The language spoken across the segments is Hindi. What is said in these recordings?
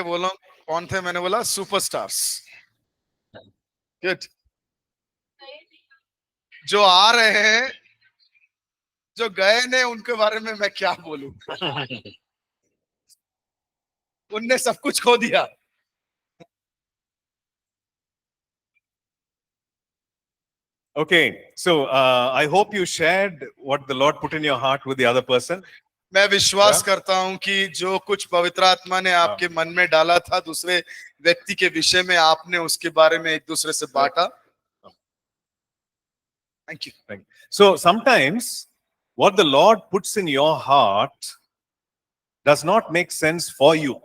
बोलो कौन थे? मैंने बोला सुपरस्टार्स। गुड। जो आ रहे हैं, जो गए ने, उनके बारे में मैं क्या बोलूं? उनने सब कुछ खो दिया। Okay, so I hope you shared what the Lord put in your heart with the other person. मैं विश्वास Yeah. करता हूं कि जो कुछ पवित्र आत्मा ने आपके मन में डाला था दूसरे व्यक्ति के विषय में, आपने उसके बारे में एक दूसरे से बांटा। Thank you. Thank you. So sometimes what the Lord puts in your heart does not make sense for you.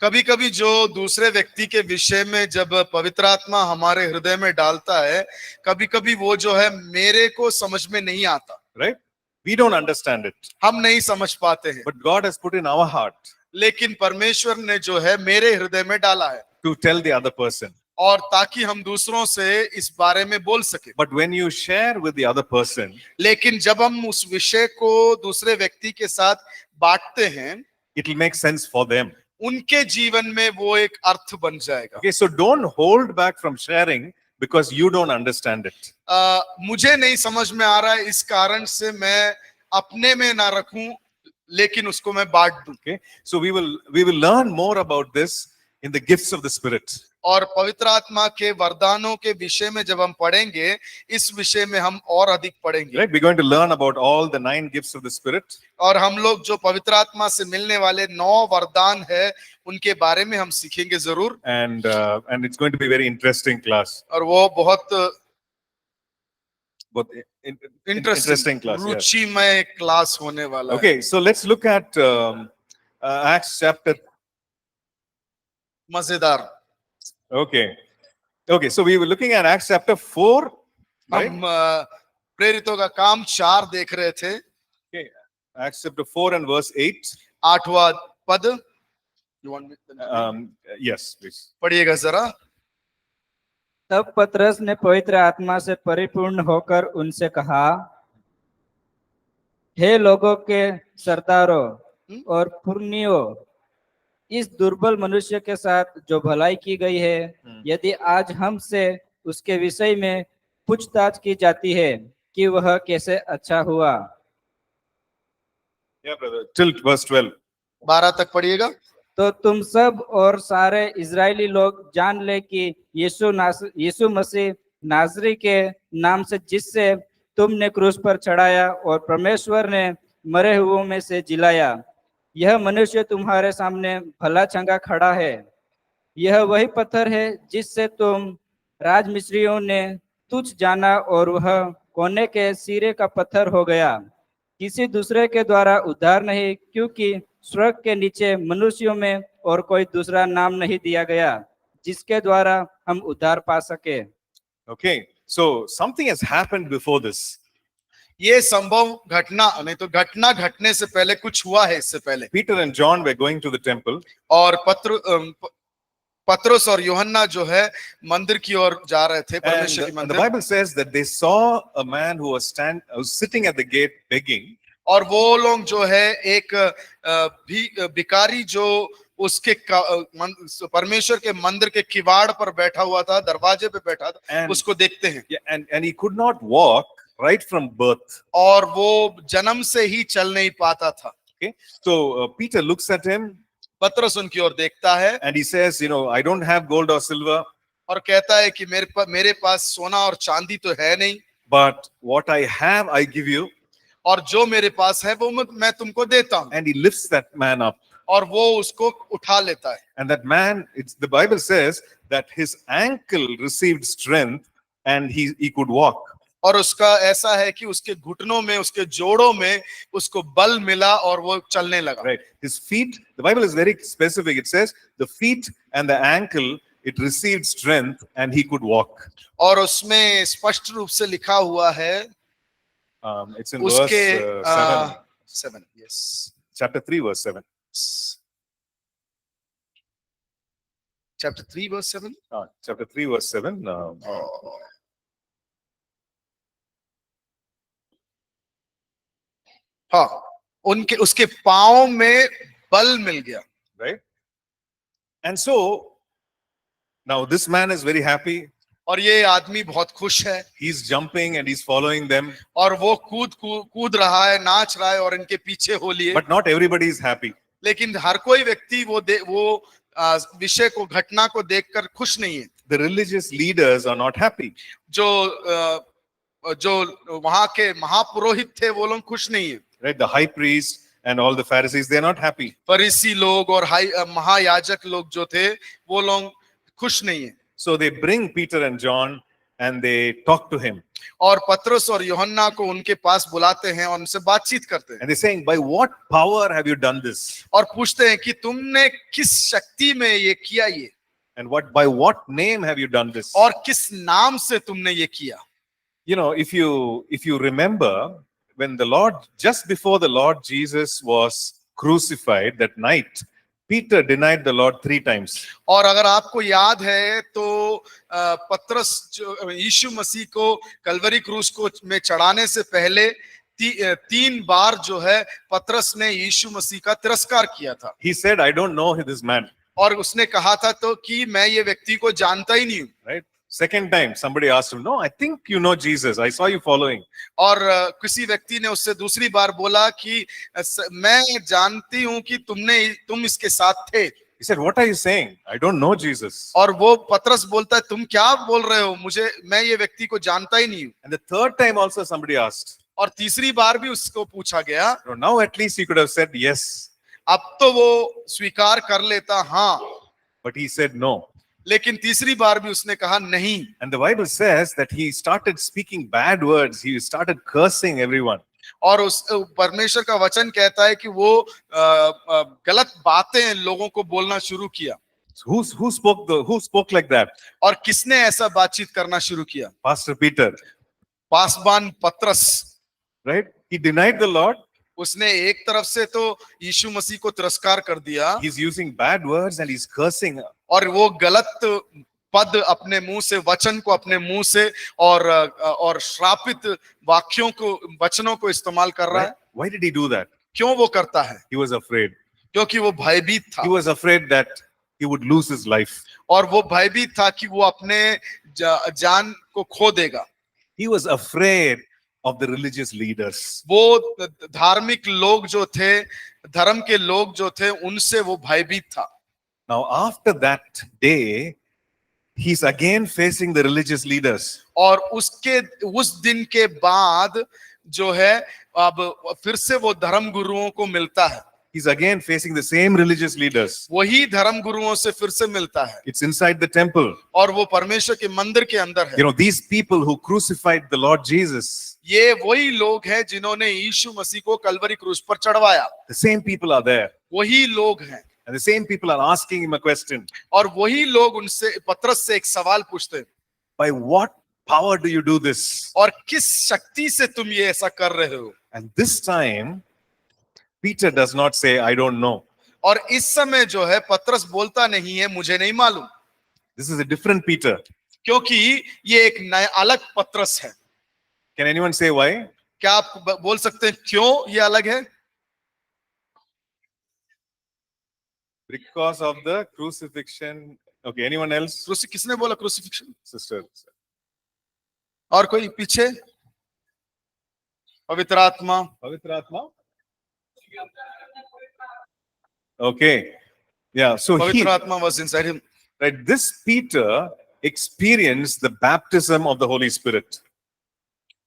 कभी कभी जो दूसरे व्यक्ति के विषय में जब पवित्र आत्मा हमारे हृदय में डालता है, कभी कभी वो जो है मेरे को समझ में नहीं आता। Right? We don't understand it. हम नहीं समझ पाते हैं, But God has put in our heart लेकिन परमेश्वर ने जो है मेरे हृदय में डाला है, to tell the other person. और ताकि हम दूसरों से इस बारे में बोल सके। But when you share with the other person, लेकिन जब हम उस विषय को दूसरे व्यक्ति के साथ बांटते हैं, it will make sense for them. उनके जीवन में वो एक अर्थ बन जाएगा। Okay, so don't hold back from sharing because you don't understand it. मुझे नहीं समझ में आ रहा है, इस कारण से मैं अपने में ना रखूं, लेकिन उसको मैं बांट दूं। Okay, so we will learn more about this in the gifts of the Spirit. और पवित्र आत्मा के वरदानों के विषय में जब हम पढ़ेंगे, इस विषय में हम और अधिक पढ़ेंगे। Right, we're going to learn about all the 9 gifts of the Spirit. और हम लोग जो पवित्र आत्मा से मिलने वाले 9 वरदान है, उनके बारे में हम सीखेंगे जरूर। And it's going to be a very interesting class. और वो बहुत Interesting class. Yes. रुचिमय क्लास होने वाला है। Okay, so let's look at Acts chapter. मजेदार। Okay, so we were looking at Acts chapter 4. Right? हम प्रेरितों का काम 4 देख रहे थे। Okay, Acts chapter 4 and verse 8. 8वां पद। Yes, please. पढ़िएगा जरा। तब पतरस ने पवित्र आत्मा से परिपूर्ण होकर उनसे कहा, हे लोगों के सरदारों और पुरनियों, इस दुर्बल मनुष्य के साथ जो भलाई की गई है, यदि आज हमसे उसके विषय में पूछताछ की जाती है कि वह कैसे अच्छा हुआ। Yeah, brother. Till verse 12. 12 तक पढ़िएगा। तो तुम सब और सारे इजरायली लोग जान ले कि यीशु मसीह नाजरी के नाम से, जिससे तुमने क्रूस पर चढ़ाया और परमेश्वर ने मरे हुओं में से जिलाया, यह मनुष्य तुम्हारे सामने भला चंगा खड़ा है। यह वही पत्थर है जिससे तुम राजमिस्त्रियों ने तुच्छ जाना और वह कोने के सिरे का पत्थर हो गया। किसी दूसरे के द्वारा उद्धार नहीं, क्योंकि स्वर्ग के नीचे मनुष्यों में और कोई दूसरा नाम नहीं दिया गया जिसके द्वारा हम उद्धार पा सके। Okay, so something has happened before this. ये संभव घटना नहीं तो घटना घटने से पहले कुछ हुआ है। इससे पहले Peter and John were going to the temple. और पतरस और यूहन्ना जो है मंदिर की ओर जा रहे थे, परमेश्वर की And the मंदिर। Bible says that they saw a man who was sitting at the gate begging. और वो लोग जो है एक भिखारी जो उसके परमेश्वर के मंदिर के किवाड़ पर बैठा हुआ था, दरवाजे पे बैठा था, उसको देखते हैं। And he could not walk right from birth. और वो जन्म से ही चल नहीं पाता था। Okay, so Peter looks at him. पतरस उनकी ओर देखता है and he says, I don't have gold or silver, और कहता है कि मेरे पास सोना और चांदी तो है नहीं, but what I have I give you. और जो मेरे पास है वो मैं तुमको देता हूं। And he lifts that man up. और वो उसको उठा लेता है। And that man, the Bible says that his ankle received strength and he could walk. और उसका ऐसा है कि उसके घुटनों में, उसके जोड़ों में उसको बल मिला और वो चलने लगा। Right. His feet, the Bible is very specific. It says the feet and the ankle, it received strength and he could walk. और उसमें स्पष्ट रूप से लिखा हुआ है, it's in उसके verse 7, yes, chapter 3 verse 7. Chapter 3 verse 7. Chapter 3 verse 7. हाँ, उसके पांव में बल मिल गया। Right. And so now this man is very happy. और ये आदमी बहुत खुश है He's jumping and he's following them. और वो कूद रहा है, नाच रहा है और इनके पीछे हो लिए। But not everybody is happy. लेकिन हर कोई व्यक्ति वो विषय को, घटना को देखकर खुश नहीं है। The religious leaders are not happy. जो वहां के महापुरोहित थे वो लोग खुश नहीं है। Right? The high priest and all the Pharisees, they're not happy. फरीसी लोग और महायाजक लोग जो थे वो लोग खुश नहीं है। So they bring Peter and John and they talk to him. और पतरस और यूहन्ना को उनके पास बुलाते हैं और उनसे बातचीत करते हैं। And they're saying, by what power have you done this? और पूछते हैं कि तुमने किस शक्ति में ये किया ये, And by what name have you done this? और किस नाम से तुमने ये किया। You know, if you remember, when just before the Lord Jesus was crucified that night, Peter denied the Lord 3 times. और अगर आपको याद है तो पतरस जो यीशु मसीह को कलवरी क्रूस को में चढ़ाने से पहले 3 बार जो है पतरस ने यीशु मसीह का तिरस्कार किया था। He said, I don't know this man. और उसने कहा था तो कि मैं ये व्यक्ति को जानता ही नहीं हूँ। Right? Second time, somebody asked him, no, I think you know Jesus. I saw you following. और किसी व्यक्ति ने उससे दूसरी बार बोला कि मैं जानती हूँ कि तुम इसके साथ थे। He said, what are you saying? I don't know Jesus. और वो पतरस बोलता है तुम क्या बोल रहे हो, मैं ये व्यक्ति को जानता ही नहीं हूँ। And the third time also somebody asked. और तीसरी बार भी उसको पूछा गया। So now at least he could have said yes. अब तो वो स्वीकार कर लेता हाँ, But he said no. लेकिन तीसरी बार भी उसने कहा नहीं। And the Bible says that he started speaking bad words. He started cursing everyone. और उस परमेश्वर का वचन कहता है कि वो गलत बातें लोगों को बोलना शुरू किया। So who spoke like that? और किसने ऐसा बातचीत करना शुरू किया? Pastor Peter. पासबान पतरस। Right? He denied the Lord. उसने एक तरफ से तो यीशु मसीह को तिरस्कार कर दिया। He's using bad words and he's cursing. और वो गलत पद अपने मुंह से, वचन को अपने मुंह से और श्रापित वचनों को इस्तेमाल कर रहा है। Why did he do that? क्यों वो करता है? He was afraid. क्योंकि वो भयभीत था। He was afraid that he would lose his life. और वो भयभीत था कि वो अपने जान को खो देगा। He was afraid of the religious leaders. वो धार्मिक लोग जो थे, धर्म के लोग जो थे, उनसे वो भयभीत था। Now after that day, he's again facing the religious leaders. और उस दिन के बाद जो है अब फिर से वो धर्म गुरुओं को मिलता है। He's again facing the same religious leaders. वही धर्म गुरुओं से फिर से मिलता है। It's inside the temple. और वो परमेश्वर के मंदिर के अंदर है। You know, these people who crucified the Lord Jesus, ये वही लोग हैं जिन्होंने यीशु मसीह को कलवरी क्रूस पर चढ़वाया। the same people are there. वही लोग हैं। And the same people are asking him a question. और वही लोग उनसे, पतरस से एक सवाल पूछते हैं। By what power do you do this? और किस शक्ति से तुम ये ऐसा कर रहे हो? And this time, Peter does not say, I don't know. और इस समय जो है पतरस बोलता नहीं है मुझे नहीं मालूम। This is a different Peter. क्योंकि ये एक नया अलग पतरस है। Can anyone say why? क्या आप बोल सकते हैं क्यों ये अलग है? Because of the crucifixion. Okay, anyone else? किसने बोला क्रूसिफिक्शन? Sister. और कोई पीछे? पवित्र आत्मा। Pavitra Atma? Okay. Yeah, so पवित्र आत्मा was inside him. right, this Peter experienced the baptism of the Holy Spirit.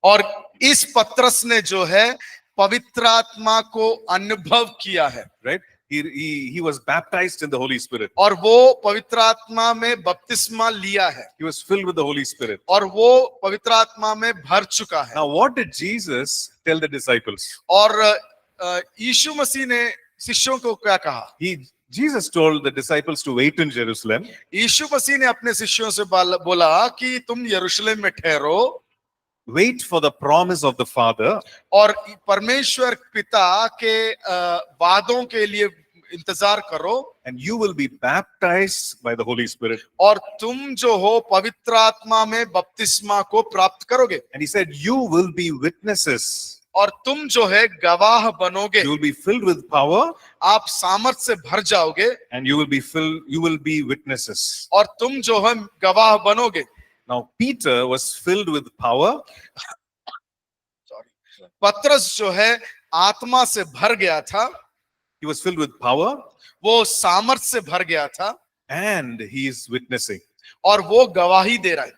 और इस पतरस ने जो है पवित्र आत्मा को अनुभव किया है। Right? He was baptized in the Holy Spirit. और वो पवित्र आत्मा में बपतिस्मा लिया है। He was filled with the Holy Spirit. और वो पवित्र आत्मा में भर चुका है। Now, what did Jesus tell the disciples? और यीशु मसीह ने शिष्यों को क्या कहा? Jesus told the disciples to wait in Jerusalem. यीशु मसीह ने अपने शिष्यों से बोला कि तुम यरूशलेम में ठहरो। Wait for the promise of the Father. और परमेश्वर पिता के वादों के लिए इंतजार करो। And you will be baptized by the Holy Spirit. और तुम जो हो पवित्र आत्मा में बपतिस्मा को प्राप्त करोगे। And he said, you will be witnesses. और तुम जो है गवाह बनोगे, You will be filled with power, आप सामर्थ से भर जाओगे and you will be witnesses. और तुम जो है गवाह बनोगे। Now, Peter was filled with power, पतरस जो है आत्मा से भर गया था, he was filled with power, वो सामर्थ से भर गया था and he is witnessing. और वो गवाही दे रहा है।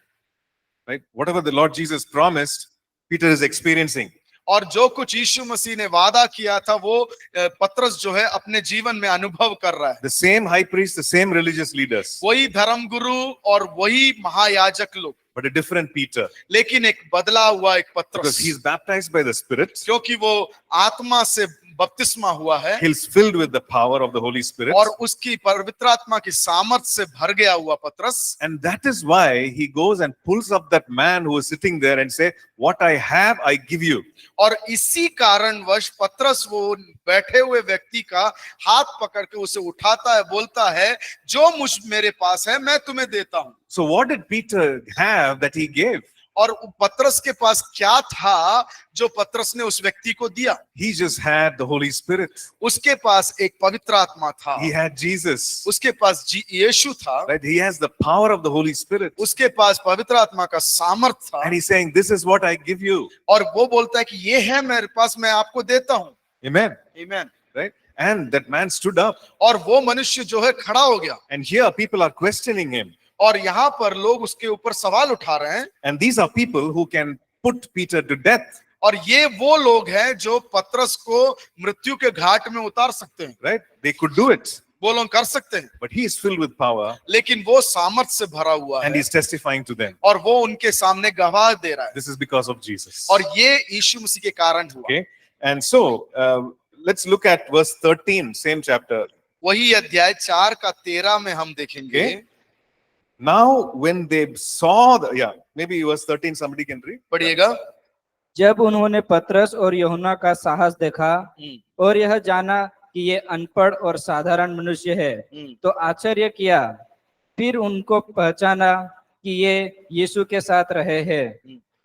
Right? Whatever the Lord Jesus promised, Peter is experiencing. और जो कुछ यीशु मसीह ने वादा किया था वो पतरस जो है अपने जीवन में अनुभव कर रहा है। The same high priest, the same religious leaders, वही धर्म गुरु और वही महायाजक लोग, but a different Peter, लेकिन एक बदला हुआ एक because पतरस, he is baptized by the Spirit. क्योंकि वो आत्मा से बपतिस्मा हुआ है He's filled with the power of the Holy Spirit. और उसकी पवित्र आत्मा की सामर्थ से भर गया हुआ पतरस, And that is why he goes and pulls up that man who is sitting there and say, what I have, I give you. और इसी कारणवश पतरस वो बैठे हुए व्यक्ति का हाथ पकड़ के उसे उठाता है, बोलता है जो मेरे पास है मैं तुम्हें देता हूं। So what did Peter have that he gave? और पतरस के पास क्या था जो पतरस ने उस व्यक्ति को दिया? He just had the Holy Spirit. उसके पास एक पवित्र आत्मा था, He had Jesus. उसके पास यीशु था, Right? He has the power of the Holy Spirit. उसके पास पवित्र आत्मा का सामर्थ था। And he's saying, this is what I give you. और वो बोलता है कि ये है मेरे पास, मैं आपको देता हूं। Amen. आमीन। Right? And that man stood up. और वो मनुष्य जो है खड़ा हो गया And here people are questioning him. और यहाँ पर लोग उसके ऊपर सवाल उठा रहे हैं। And these are people who can put Peter to death. और ये वो लोग हैं जो पतरस को मृत्यु के घाट में उतार सकते हैं। Right? They could do it. वो लोग कर सकते हैं, But he is filled with power लेकिन वो सामर्थ से भरा हुआ and है he's testifying to them. और वो उनके सामने गवाह दे रहा है। This is because of Jesus. और ये यीशु मसीह के कारण हुआ। Okay. And so let's look at verse 13, same chapter. वही अध्याय 4 का 13 में हम देखेंगे। Okay. Now when they saw maybe verse 13 somebody can read. पढ़िएगा। जब उन्होंने पतरस और यूहन्ना का साहस देखा और यह जाना कि ये अनपढ़ और साधारण मनुष्य है तो आश्चर्य किया। फिर उनको पहचाना कि ये यीशु के साथ रहे हैं।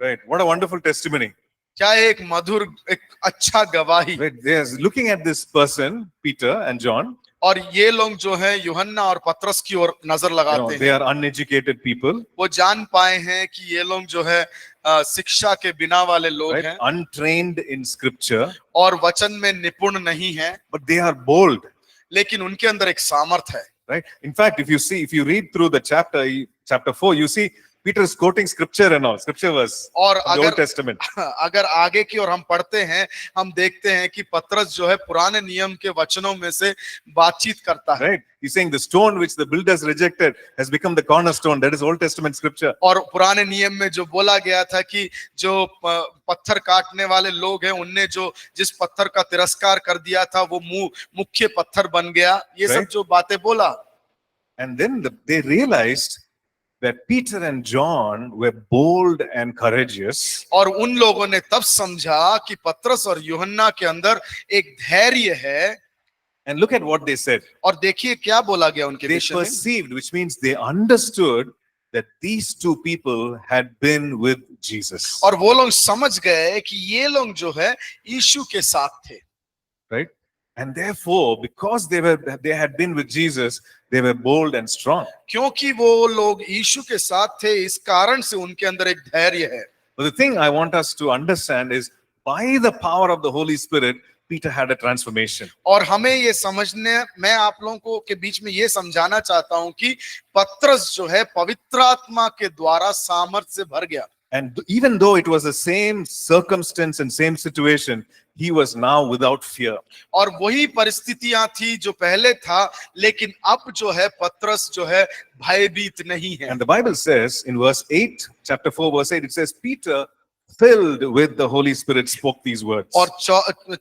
Right. What a wonderful testimony. क्या एक मधुर, एक अच्छा गवाही। Right. They are looking at this person, Peter and John. और ये लोग जो है यूहन्ना और पतरस की ओर नजर लगाते They हैं। are uneducated people. वो जान पाए हैं कि ये लोग जो है शिक्षा के बिना वाले लोग Right? हैं Untrained in scripture. और वचन में निपुण नहीं है, But they are bold. लेकिन उनके अंदर एक सामर्थ है। Right? In fact, if you read through the chapter 4, you see Peter is quoting scripture and all, scripture verse और from the Old Testament. अगर आगे की ओर हम पढ़ते हैं, हम देखते हैं कि पतरस जो है पुराने नियम के वचनों में से बातचीत करता है। Right? He's saying the stone which the builders rejected has become the cornerstone. That is Old Testament scripture. और पुराने नियम में जो बोला गया था कि जो पत्थर काटने वाले लोग हैं, उनने जो जिस पत्थर का तिरस्कार कर दिया था वो मुख्य पत्थर बन गया। ये सब जो बातें बोला। And then they realized that Peter and John were bold and courageous. और उन लोगों ने तब समझा कि पतरस और यूहन्ना के अंदर एक धैर्य है। And look at what they said. और देखिए क्या बोला गया उनके They विषय में। perceived, which means they understood that these two people had been with Jesus. और वो लोग समझ गए कि ये लोग जो है यीशु के साथ थे। Right? And therefore, because they had been with Jesus, they were bold and strong. क्योंकि वो लोग यीशु के साथ थे, इस कारण से उनके अंदर एक धैर्य है। But the thing I want us to understand is by the power of the Holy Spirit, Peter had a transformation. और हमें ये समझने, मैं आप लोगों को के बीच में ये समझाना चाहता हूं कि पतरस जो है पवित्र आत्मा के द्वारा सामर्थ से भर गया। And even though it was the same circumstance and same situation, he was now without fear. और वही परिस्थितियां थी जो पहले था, लेकिन अब जो है पतरस जो है भयभीत नहीं है। And the Bible says in verse 8, chapter 4, verse 8, it says, Peter, filled with the Holy Spirit, spoke these words. और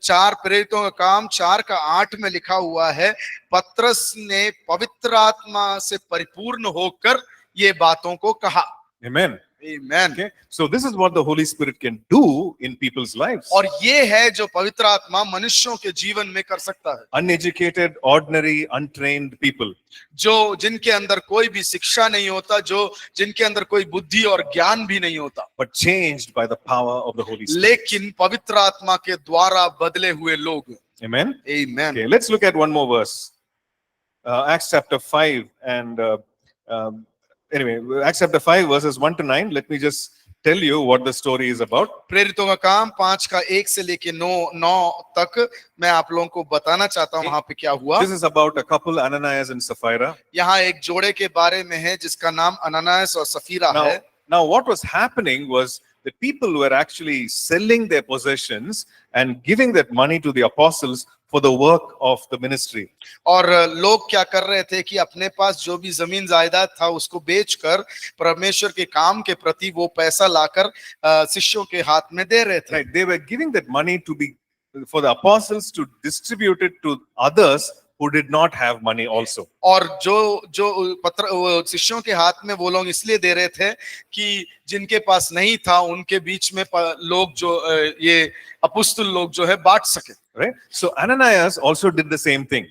4 प्रेरितों का काम 4 का 8 में लिखा हुआ है, पतरस ने पवित्र आत्मा से परिपूर्ण होकर ये बातों को कहा। Amen. Amen. Okay, so this is what the Holy Spirit can do in people's lives. और ये है जो पवित्र आत्मा मनुष्यों के जीवन में कर सकता है, Uneducated, ordinary, untrained people, जो जिनके अंदर कोई भी शिक्षा नहीं होता, जो जिनके अंदर कोई बुद्धि और ज्ञान भी नहीं होता, but changed by the power of the Holy Spirit. लेकिन पवित्र आत्मा के द्वारा बदले हुए लोग. Amen. Amen. Okay, let's look at one more verse. Acts chapter 5 and anyway, Acts chapter 5 verses 1 to 9. Let me just tell you what the story is about. प्रेरितों का काम 5 का 1 से लेके 9 तक मैं आप लोगों को बताना चाहता हूँ वहां पे क्या हुआ. This is about a couple, Ananias and Sapphira. यहाँ एक जोड़े के बारे में है जिसका नाम अननायास और सफीरा है. Now what was happening was that people were actually selling their possessions and giving that money to the apostles for the work of the ministry. और लोग क्या कर रहे थे कि अपने पास जो भी जमीन जायदाद था उसको बेचकर परमेश्वर के काम के प्रति वो पैसा लाकर शिष्यों के हाथ में दे रहे थे. Right, they were giving that money to be for the apostles to distribute it to others who did not have money also. और जो पत्र शिष्यों के हाथ में वो लोग इसलिए दे रहे थे कि जिनके पास नहीं था उनके बीच में लोग जो ये अपुस्तुल लोग जो है बांट सके. Right, so Ananias also did the same thing.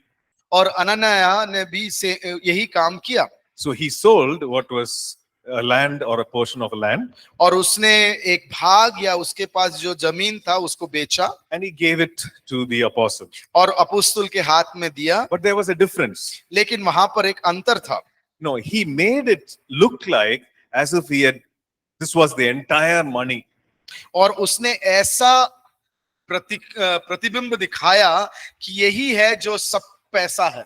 और अनन्या ने भी यही काम किया. So he sold what was a land or a portion of a land, और उसने एक भाग या उसके पास जो जमीन था उसको बेचा and he gave it to the apostles. और अपुस्तुल के हाथ में दिया. But there was a difference. लेकिन वहां पर एक अंतर था. No, he made it look like as if this was the entire money. और उसने ऐसा प्रतिबिंब दिखाया कि यही है जो सब पैसा है.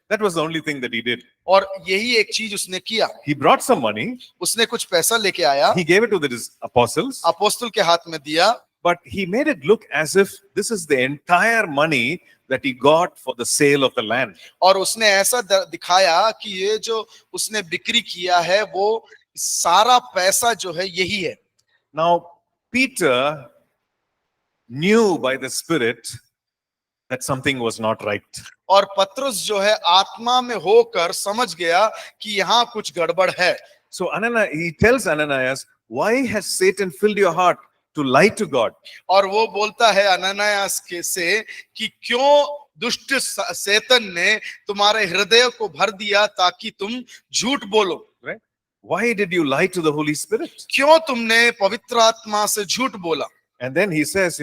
That was the only thing that he did. और यही एक चीज उसने किया. He brought some money. उसने कुछ पैसा लेके आया, He gave it to the apostles. अपोस्तल के हाथ में दिया. But he made it look as if this is the entire money that he got for the sale of the land. और उसने ऐसा दिखाया कि ये जो उसने बिक्री किया है वो सारा पैसा जो है यही है. Now, Peter knew by the Spirit that something was not right. और पतरस जो है आत्मा में होकर समझ गया कि यहाँ कुछ गड़बड़ है. So he tells Ananias, why has Satan filled your heart to lie to God? और वो बोलता है अनन्यास के से कि क्यों दुष्ट शैतान ने तुम्हारे हृदय को भर दिया ताकि तुम झूठ बोलो. Right? Why did you lie to the Holy Spirit? क्यों तुमने पवित्र आत्मा से झूठ बोला. And then he says,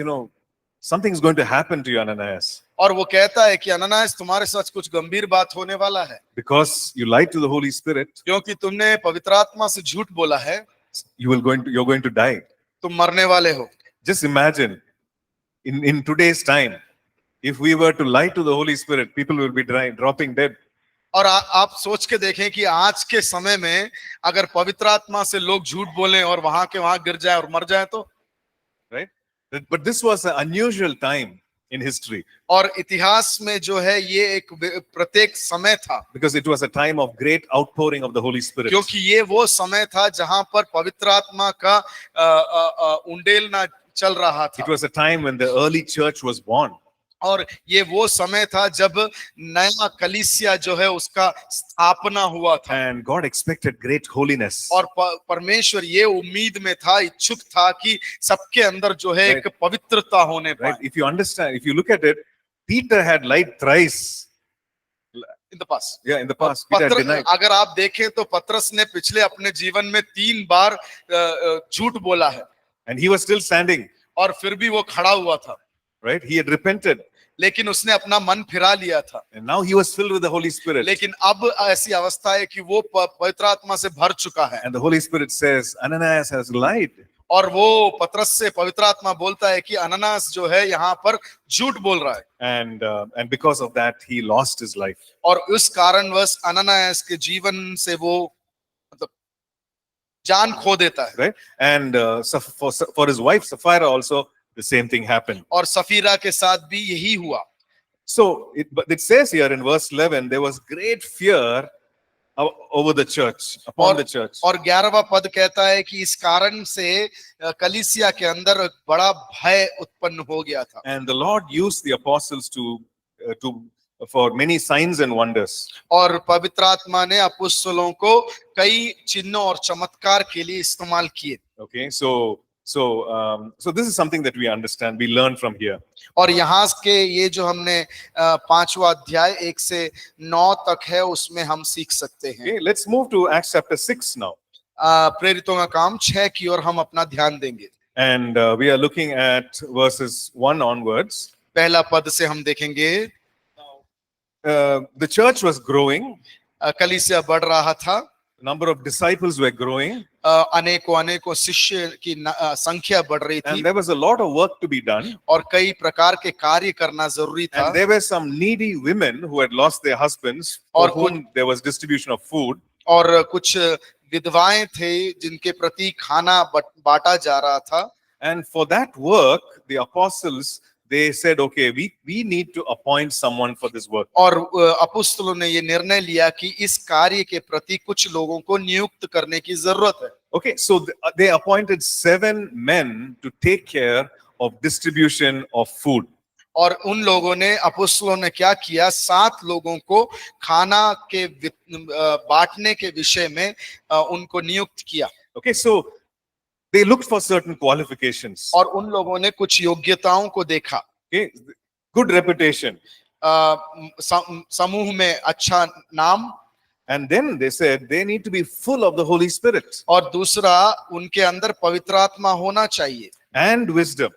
something's going to happen to you, Ananias. और वो कहता है कि अनन्यास तुम्हारे साथ कुछ गंभीर बात होने वाला है. Because you lied to the Holy Spirit, क्योंकि तुमने पवित्र आत्मा से झूठ बोला है, you're going to die. तुम मरने वाले हो. Just imagine, in today's time, if we were to lie to the Holy Spirit, people will be dropping dead. और आप सोच के देखें कि आज के समय में अगर पवित्र आत्मा से लोग झूठ बोलें और वहां के वहां गिर जाए और मर जाए तो. Right? But this was an unusual time in history. और इतिहास में जो है ये एक प्रत्येक समय था. Because it was a time of great outpouring of the Holy Spirit. क्योंकि ये वो समय था जहां पर पवित्र आत्मा का उंडेलना चल रहा था. It was a time when the early church was born. और ये वो समय था जब नया कलीसिया जो है उसका स्थापना हुआ था. And God expected great holiness. और परमेश्वर ये उम्मीद में था, इच्छुक था कि सबके अंदर जो है एक पवित्रता होने पाए. Right? If you understand, if you look at it, Peter had lied thrice. In the past. Yeah, in the past. Peter had denied. अगर आप देखें तो पतरस ने पिछले अपने जीवन में 3 बार झूठ बोला है. And he was still standing. और फिर भी वो खड़ा हुआ था. Right? He had repented. लेकिन उसने अपना मन फिरा लिया था. And now he was filled with the Holy Spirit. लेकिन अब ऐसी अवस्था है कि वो पवित्र आत्मा से भर चुका है. And the Holy Spirit says, Ananias has lied. और वो पतरस से पवित्र आत्मा बोलता है कि अननास जो है यहाँ पर झूठ बोल रहा है. And because of that, he lost his life. और उस कारणवश अननास के जीवन से वो मतलब जान खो देता है. Right? And for his wife Sapphira also, the same thing happened. और सफीरा के साथ भी यही हुआ. So it says here in verse 11, there was great fear over the church, upon the church. और 11वां पद कहता है कि इस कारण से कलीसिया के अंदर बड़ा भय उत्पन्न हो गया था. And the Lord used the apostles to for many signs and wonders. और पवित्र आत्मा ने अपुस्तलों को कई चिन्हों और चमत्कार के लिए इस्तेमाल किए। Okay, so this is something that we understand, we learn from here. और यहाँ के ये जो हमने 5वां अध्याय 1 से 9 तक है उसमें हम सीख सकते हैं। Okay, let's move to Acts chapter 6 now. प्रेरितों का काम 6 की ओर हम अपना ध्यान देंगे। And we are looking at verses 1 onwards. पहला पद से हम देखेंगे। The church was growing, कलीसिया बढ़ रहा था, number of disciples were growing, अनेकों शिष्य की संख्या बढ़ रही थी and there was a lot of work to be done. और कई प्रकार के कार्य करना जरूरी था। And there were some needy women who had lost their husbands, for और whom there was distribution of food. और कुछ विधवाएं थे जिनके प्रति खाना बांटा जा रहा था। And for that work, the apostles, they said, okay, we need to appoint someone for this work. और अपुस्तलों ने ये निर्णय लिया कि इस कार्य के प्रति कुछ लोगों को नियुक्त करने की जरूरत है। Okay, so they appointed 7 men to take care of distribution of food. और उन लोगों ने अपुस्तलों ने क्या किया, 7 लोगों को खाना के बांटने के विषय में उनको नियुक्त किया। Okay, so they looked for certain qualifications. और उन लोगों ने कुछ योग्यताओं को देखा। Okay, good reputation. समूह में अच्छा नाम। And then they said they need to be full of the Holy Spirit और दूसरा उनके अंदर पवित्र आत्मा होना चाहिए and wisdom.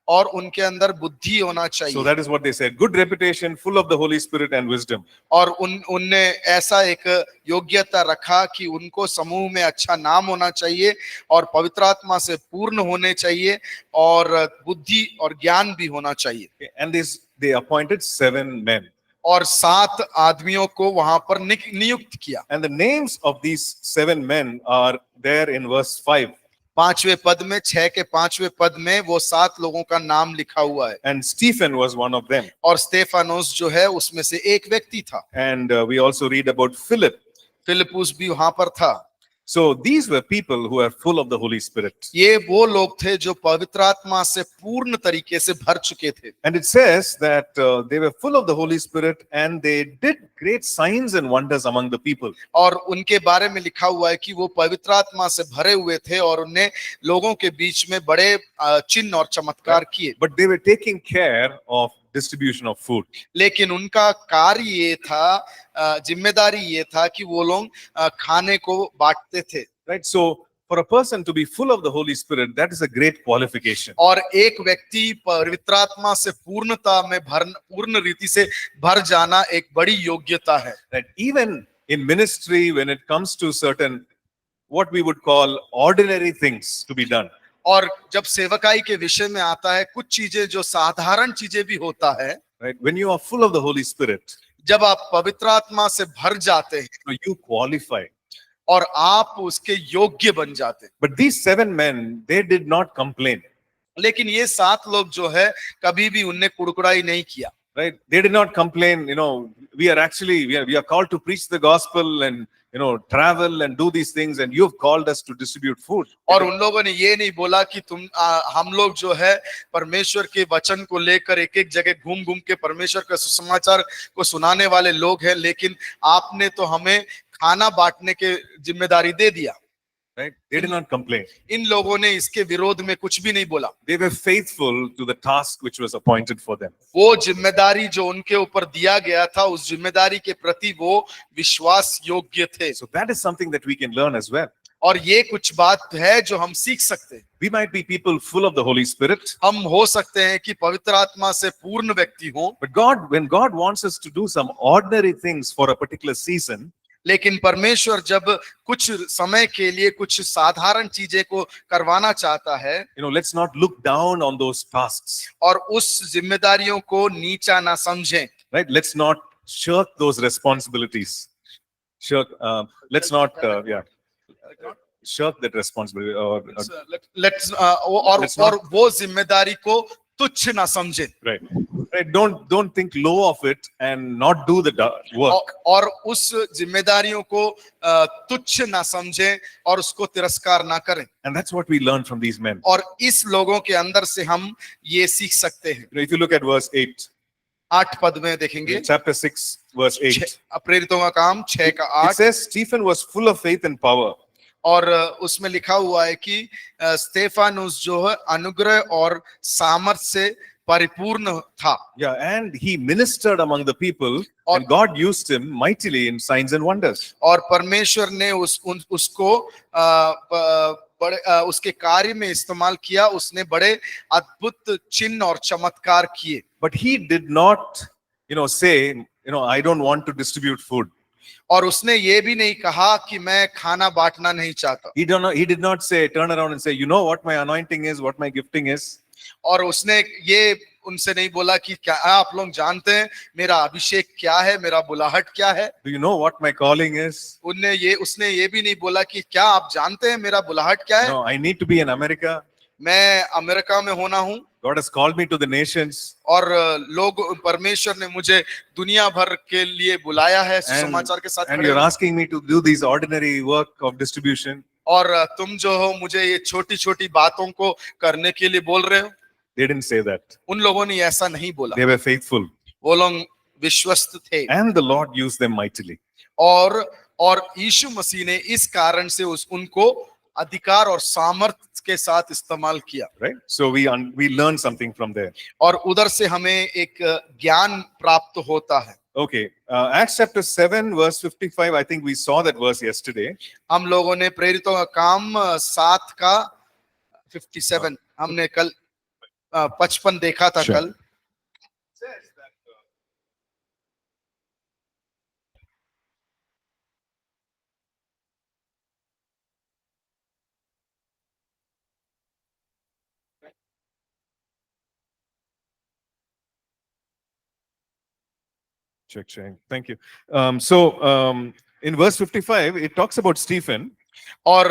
और उनके अंदर बुद्धि होना So चाहिए। that is what they said. Good reputation, full of the Holy Spirit and wisdom. और उनने ऐसा एक योग्यता रखा कि उनको समूह में अच्छा नाम होना चाहिए और पवित्र आत्मा से पूर्ण होने चाहिए और बुद्धि और ज्ञान भी होना चाहिए। Okay, and they appointed 7 men. और 7 आदमियों को वहां पर नियुक्त किया। And the names of these 7 men are there in verse 5. 5वें पद में, 6 के 5वें पद में वो 7 लोगों का नाम लिखा हुआ है। And Stephen was one of them. और स्तेफानोस जो है उसमें से एक व्यक्ति था। And we also read about Philip. Philip भी वहां पर था। So these were people who are full of the Holy Spirit. ये वो लोग थे जो पवित्र आत्मा से पूर्ण तरीके से भर चुके थे। And it says that they were full of the Holy Spirit and they did great signs and wonders among the people. और उनके बारे में लिखा हुआ है कि वो पवित्र आत्मा से भरे हुए थे और उन्हें लोगों के बीच में बड़े चिन्ह और चमत्कार किए। But they were taking care of distribution of food. लेकिन उनका कार्य ये था, जिम्मेदारी ये था कि वो लोग खाने को बांटते थे। Right? So for a person to be full of the Holy Spirit, that is a great qualification. और एक व्यक्ति पवित्र आत्मा से पूर्णता में पूर्ण रीति से भर जाना एक बड़ी योग्यता है। That even in ministry, when it comes to certain what we would call ordinary things to be done, और जब सेवकाई के विषय में आता है, कुछ चीजें जो साधारण चीजें भी होता है, right? When you are full of the Holy Spirit, जब आप पवित्र आत्मा से भर जाते हैं so you qualify. और आप उसके योग्य बन जाते हैं। But these 7 men, they did not complain. लेकिन ये 7 लोग जो है कभी भी उनने कुड़कुड़ाई नहीं किया। Right? They did not complain. We are called to preach the gospel and travel and do these things, and you have called us to distribute food. और उन लोगों ने ये नहीं बोला कि हम लोग जो है परमेश्वर के वचन को लेकर एक जगह घूम घूम के परमेश्वर का सुसमाचार को सुनाने वाले लोग हैं, लेकिन आपने तो हमें खाना बांटने के जिम्मेदारी दे दिया। Right? They did not complain. इन लोगों ने इसके विरोध में कुछ भी नहीं बोला। They were faithful to the task which was appointed for them. वो जिम्मेदारी जो उनके ऊपर दिया गया था, उस जिम्मेदारी के प्रति वो विश्वास योग्य थे। So that is something that we can learn as well. और ये कुछ बात है जो हम सीख सकते हैं। We might be people full of the Holy Spirit, हम हो सकते हैं कि पवित्र आत्मा से पूर्ण व्यक्ति हो, but when God wants us to do some ordinary things for a particular season, लेकिन परमेश्वर जब कुछ समय के लिए कुछ साधारण चीजें को करवाना चाहता है, let's not look down on those tasks. और उस जिम्मेदारियों को नीचा ना समझें। Right? Let's not shirk those responsibilities. Let's not, shirk that responsibility. और वो जिम्मेदारी को तुच्छ ना समझें। Right. Don't think low of it and not do the work. और उस जिम्मेदारियों को तुच्छ ना समझें और उसको तिरस्कार ना करें। And that's what we learn from these men. और इस लोगों के अंदर से हम ये सीख सकते हैं। If you look at verse 8, 8 पद में देखेंगे, chapter 6, verse 8. प्रेरितों का काम 6 का It 8, says Stephen was full of faith and power. और उसमें लिखा हुआ है कि स्तेफानुस जो है अनुग्रह और सामर्थ्य से परिपूर्ण था, Yeah, and he ministered among the people, और- and God used him mightily in signs and wonders. और परमेश्वर ने उसको उसके कार्य में इस्तेमाल किया, उसने बड़े अद्भुत चिन्ह और चमत्कार किए। But he did not, say, I don't want to distribute food. और उसने ये भी नहीं कहा कि मैं खाना बांटना नहीं चाहता, He did not say, turn around and say, you know what my anointing is, what my gifting is. और उसने ये उनसे नहीं बोला कि क्या आप लोग जानते हैं मेरा अभिषेक क्या है, मेरा बुलाहट क्या है। Do you know what my calling is? उसने ये भी नहीं बोला कि क्या आप जानते हैं मेरा बुलाहट क्या है। No, I need to be in America. मैं अमेरिका में होना हूँ, God has called me to the nations. और परमेश्वर ने मुझे दुनिया भर के लिए बुलाया है सुसमाचार के साथ And खड़े you're होने। asking me to do these ordinary work of distribution. और तुम जो हो मुझे ये छोटी छोटी बातों को करने के लिए बोल रहे हो। They didn't say that. उन लोगों ने ऐसा नहीं बोला, They were faithful. वो लोग विश्वस्त थे, And the Lord used them mightily. और यीशु मसीह ने इस कारण से उनको अधिकार और सामर्थ्य के साथ इस्तेमाल किया। Right? So we learn something from there. और उधर से हमें एक ज्ञान प्राप्त होता है। Okay. Acts chapter 7, verse 55. I think we saw that verse yesterday. हम लोगों ने प्रेरितों का काम 7 का 57 हमने कल 55 देखा था Sure. कल। Check. Thank you. In verse 55, it talks about Stephen. और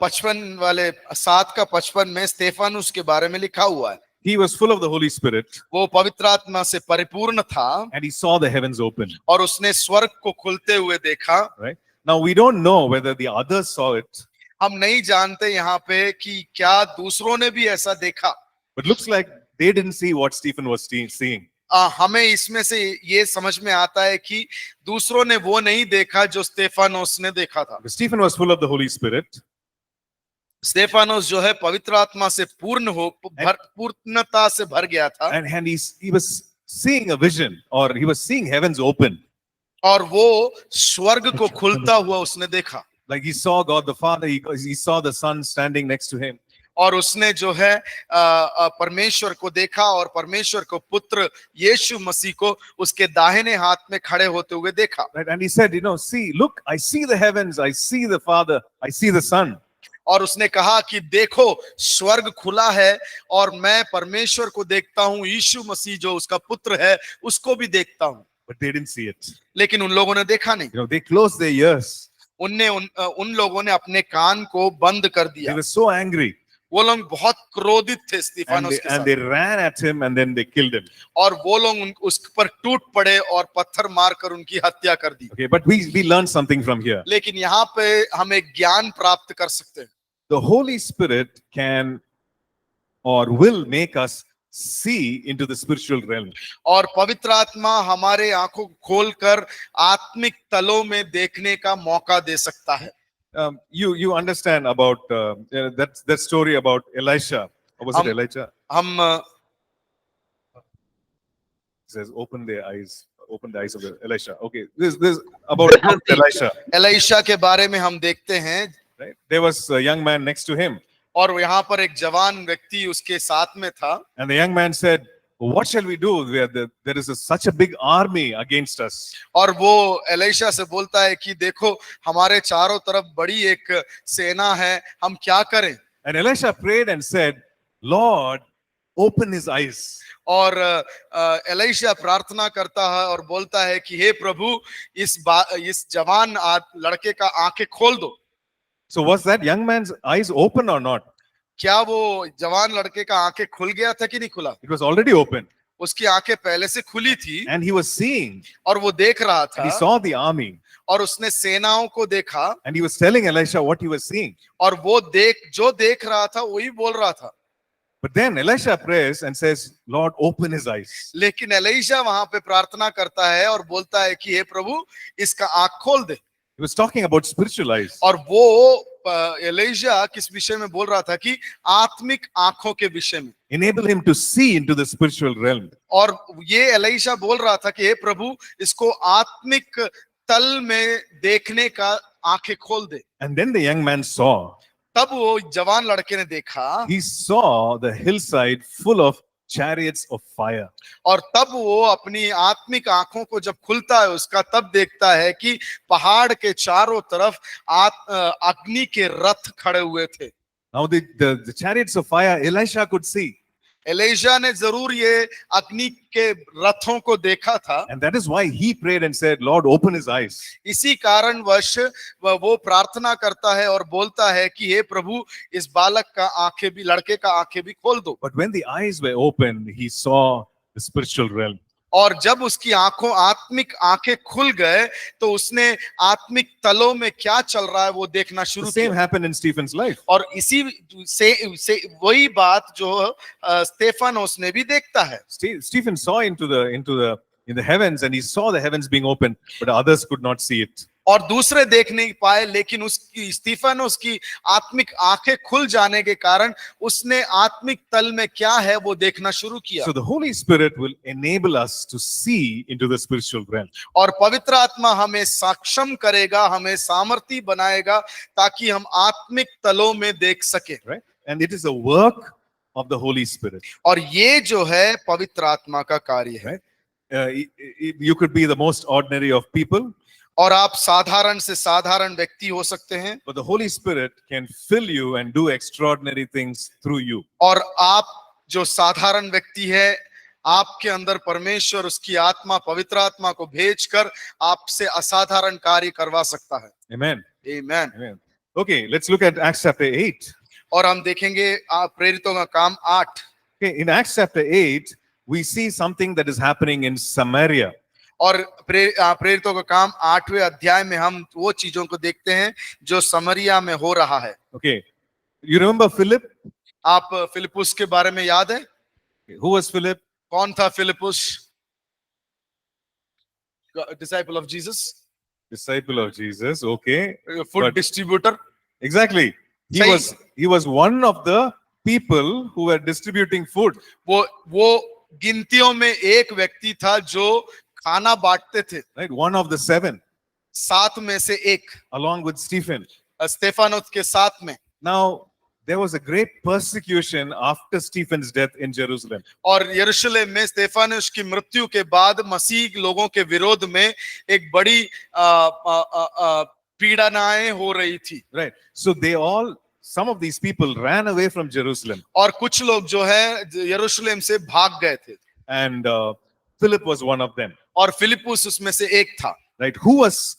55 वाले 7 का 55 में स्तेफानुस के बारे में लिखा हुआ है। He was full of the Holy Spirit, वो पवित्र आत्मा से परिपूर्ण था, and he saw the heavens open. और उसने स्वर्ग को खुलते हुए देखा। Right? Now we don't know whether the others saw it, हम नहीं जानते यहाँ पे कि क्या दूसरों ने भी ऐसा देखा, but looks like they didn't see what Stephen was seeing. हमें इसमें से ये समझ में आता है कि दूसरों ने वो नहीं देखा जो स्तेफानोस ने देखा था। Stephen was full of the Holy Spirit, स्तेफानोस जो है पवित्र आत्मा से पूर्णता से भर गया था, and he was seeing a vision, or he was seeing heavens open. और वो स्वर्ग को खुलता हुआ उसने देखा। Like he saw God the Father, he saw the Son standing next to him. और उसने जो है परमेश्वर को देखा, और परमेश्वर को पुत्र यीशु मसीह को उसके दाहिने हाथ में खड़े होते हुए देखा। Right? And he said, see, look, I see the heavens, I see the Father, I see the Son. और उसने कहा कि देखो स्वर्ग खुला है और मैं परमेश्वर को देखता हूँ, यीशु मसीह जो उसका पुत्र है उसको भी देखता हूँ। But they didn't see it. लेकिन उन लोगों ने देखा नहीं। They closed their ears. उन लोगों ने अपने कान को बंद कर They दिया। were so angry. वो लोग बहुत क्रोधित थे And स्तिफानोस के and साथ, they ran at him and then they killed him. और वो लोग उस पर टूट पड़े और पत्थर मारकर उनकी हत्या कर दी। Okay, but we learned something from here. लेकिन यहाँ पे हम एक ज्ञान प्राप्त कर सकते हैं। The Holy Spirit can or will make us see into the spiritual realm. और पवित्र आत्मा हमारे आंखों को खोलकर आत्मिक तलों में देखने का मौका दे सकता है। You understand about that story about Elisha. Or was it Elijah? हम It says open the eyes of the Elisha. Okay, this about Elisha. Elisha के बारे में हम देखते हैं, Right? There was a young man next to him, और यहाँ पर एक जवान व्यक्ति उसके साथ में था, and the young man said, "What shall we do? There is such a big army against us." और वो एलीशा से बोलता है कि देखो हमारे चारों तरफ बड़ी एक सेना है, हम क्या करें। And Elisha prayed and said, "Lord, open his eyes." और एलीशा प्रार्थना करता है और बोलता है कि हे प्रभु इस जवान लड़के का आंखें खोल दो। So was that young man's eyes open or not? क्या वो जवान लड़के का आंखें खुल गया था कि नहीं खुला? It was already open, उसकी आंखें पहले से खुली थी, and he was seeing, और वो देख रहा and he था, saw the army, और उसने सेनाओं को देखा, and he was telling Elisha what he was seeing. और वो जो देख रहा था वही बोल रहा था। But then Elisha prays and says, Lord, open his eyes. लेकिन एलीशा वहां पे प्रार्थना करता है और बोलता है कि हे प्रभु इसका आंख खोल दे। He was talking about spiritual eyes. और वो एलीशा किस विषय में बोल रहा था कि आत्मिक आंखों के विषय में। Enable him to see into the spiritual realm. और ये एलीशा बोल रहा था कि हे प्रभु इसको आत्मिक तल में देखने का आंखें खोल दे। And then the young man saw. तब वो जवान लड़के ने देखा He saw the hillside full of chariots of fire. और तब वो अपनी आत्मिक आंखों को जब खुलता है उसका तब देखता है कि पहाड़ के चारों तरफ अग्नि के रथ खड़े हुए थे। Now the chariots of fire Elisha could see. Elisha ने जरूर ये अग्नि के रथों को देखा था। And that is why he prayed and said, Lord, open his eyes. इसी कारणवश वो प्रार्थना करता है और बोलता है कि हे प्रभु इस बालक का आंखें भी, लड़के का आंखें भी खोल दो। But when the eyes were opened, he saw the spiritual realm. और जब उसकी आत्मिक आंखें खुल गए तो उसने आत्मिक तलों में क्या चल रहा है वो देखना The शुरू same किया। happened in Stephen's life. और इसी से वही बात जो स्तेफानोस ने भी देखता है। Stephen saw in the heavens, and he saw the heavens being opened, but others could not see it. और दूसरे देख नहीं पाए, लेकिन उसकी स्तीफानोस की आत्मिक आंखें खुल जाने के कारण उसने आत्मिक तल में क्या है वो देखना शुरू किया। So the Holy Spirit will enable us to see into the spiritual realm. और पवित्र आत्मा हमें सक्षम करेगा, हमें सामर्थी बनाएगा ताकि हम आत्मिक तलों में देख सके। Right? And it is a work of the Holy Spirit. और ये जो है पवित्र आत्मा का कार्य है। You could be the most ordinary of people, और आप साधारण से साधारण व्यक्ति हो सकते हैं, but the Holy Spirit can fill you and do extraordinary things through you. और आप जो साधारण व्यक्ति है आपके अंदर परमेश्वर उसकी आत्मा, पवित्र आत्मा को भेजकर आपसे असाधारण कार्य करवा सकता है। Amen. आमीन। Amen. Okay, let's look at Acts chapter 8. और हम देखेंगे प्रेरितों का काम 8। Okay, in Acts chapter 8, we see something that is happening in Samaria. और प्रेरितों का काम 8वें अध्याय में हम वो चीजों को देखते हैं जो समरिया में हो रहा है। Okay, you remember Philip? आप फिलिपुस के बारे में याद है? Who was Philip? कौन था Philip? Disciple of Jesus, Disciple of Jesus. Okay, food But- distributor. exactly. He was one of the people who were distributing food. वो गिनतियों में एक व्यक्ति था जो खाना बांटते थे, Right, one of the 7, 7 में से एक, along with Stephen. स्तेफानोस के साथ में। Now, there was a great persecution after Stephen's death in Jerusalem. और यरूशलेम में स्तेफानोस की मृत्यु के बाद मसीह लोगों के विरोध में एक बड़ी पीड़ानाएं हो रही थी। Right. So some of these people ran away from Jerusalem. और कुछ लोग जो है यरूशलेम से भाग गए थे, And Philip was one of them. और फिलिपुस उसमें से एक था। Right. Who was